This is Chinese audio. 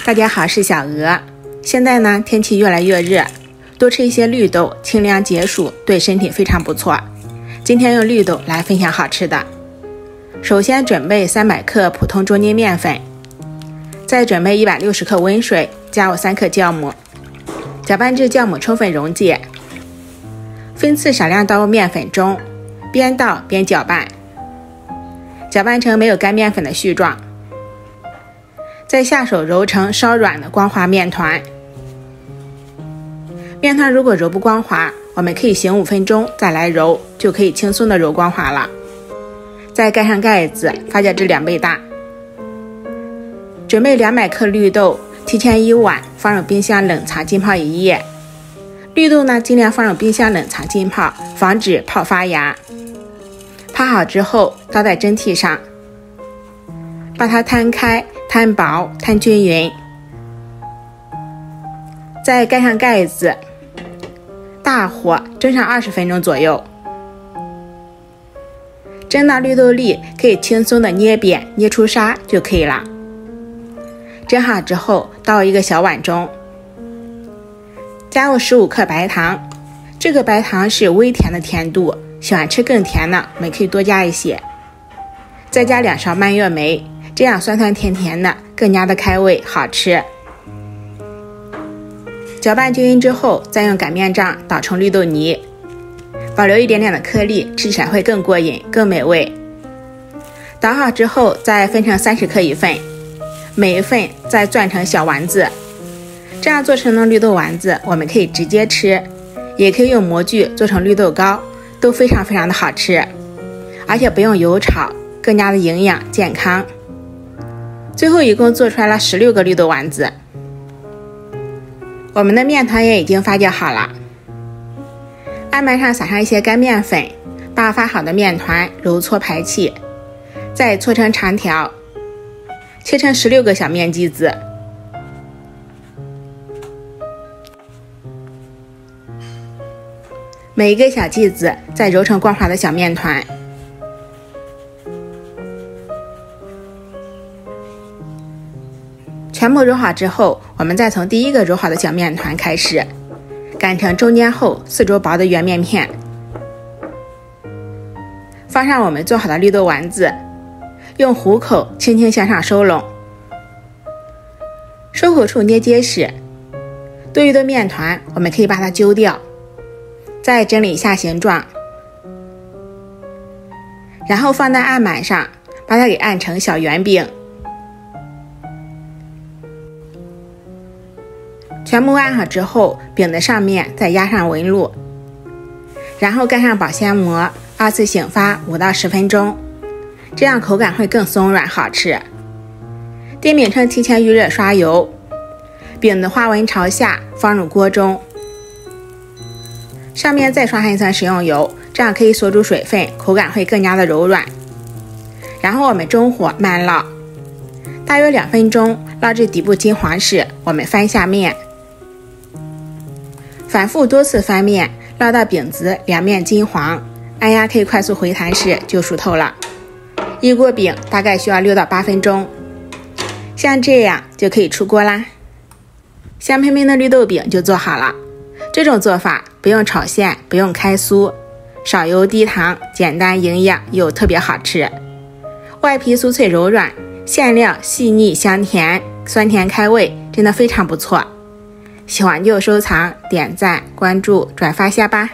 大家好，是小鹅。现在呢，天气越来越热，多吃一些绿豆，清凉解暑，对身体非常不错。今天用绿豆来分享好吃的。首先准备300克普通中筋面粉，再准备160克温水，加入3克酵母，搅拌至酵母充分溶解。分次少量倒入面粉中，边倒边搅拌，搅拌成没有干面粉的絮状。再下手揉成稍软的光滑面团。面团如果揉不光滑，我们可以醒5分钟再来揉，就可以轻松的揉光滑了。再盖上盖子，发酵至2倍大。准备200克绿豆，提前1晚放入冰箱冷藏浸泡1夜。绿豆呢，尽量放入冰箱冷藏浸泡，防止泡发芽。泡好之后，倒在蒸屉上，把它摊开、摊薄、摊均匀，再盖上盖子，大火蒸上20分钟左右。蒸到绿豆粒可以轻松的捏扁、捏出沙就可以了。蒸好之后，倒一个小碗中，加入15克白糖，这个白糖是微甜的甜度，喜欢吃更甜的，我们可以多加一些。再加2勺蔓越莓，这样酸酸甜甜的，更加的开胃好吃。搅拌均匀之后，再用擀面杖捣成绿豆泥，保留一点点的颗粒，吃起来会更过瘾更美味。捣好之后，再分成30克一份，每一份再攥成小丸子。这样做成的绿豆丸子，我们可以直接吃，也可以用模具做成绿豆糕，都非常的好吃，而且不用油炒，更加的营养健康。最后一共做出来了16个绿豆丸子。我们的面团也已经发酵好了，案板上撒上一些干面粉，把发好的面团揉搓排气，再搓成长条，切成16个小面剂子。每一个小剂子再揉成光滑的小面团。全部揉好之后，我们再从第一个揉好的小面团开始，擀成中间厚、四周薄的圆面片，放上我们做好的绿豆丸子，用虎口轻轻向上收拢，收口处捏结实。多余的面团我们可以把它揪掉，再整理一下形状，然后放在案板上，把它给按成小圆饼。全部按好之后，饼的上面再压上纹路，然后盖上保鲜膜，2次醒发5到10分钟，这样口感会更松软好吃。电饼铛提前预热刷油，饼的花纹朝下放入锅中，上面再刷上一层食用油，这样可以锁住水分，口感会更加的柔软。然后我们中火慢烙，大约2分钟，烙至底部金黄时，我们翻下面，反复多次翻面，烙到饼子两面金黄，按压可以快速回弹时就熟透了。一锅饼大概需要6到8分钟，像这样就可以出锅啦。香喷喷的绿豆饼就做好了。这种做法不用炒馅，不用开酥，少油低糖，简单营养又特别好吃。外皮酥脆柔软，馅料细腻香甜，酸甜开胃，真的非常不错。喜欢就收藏、点赞、关注、转发下吧。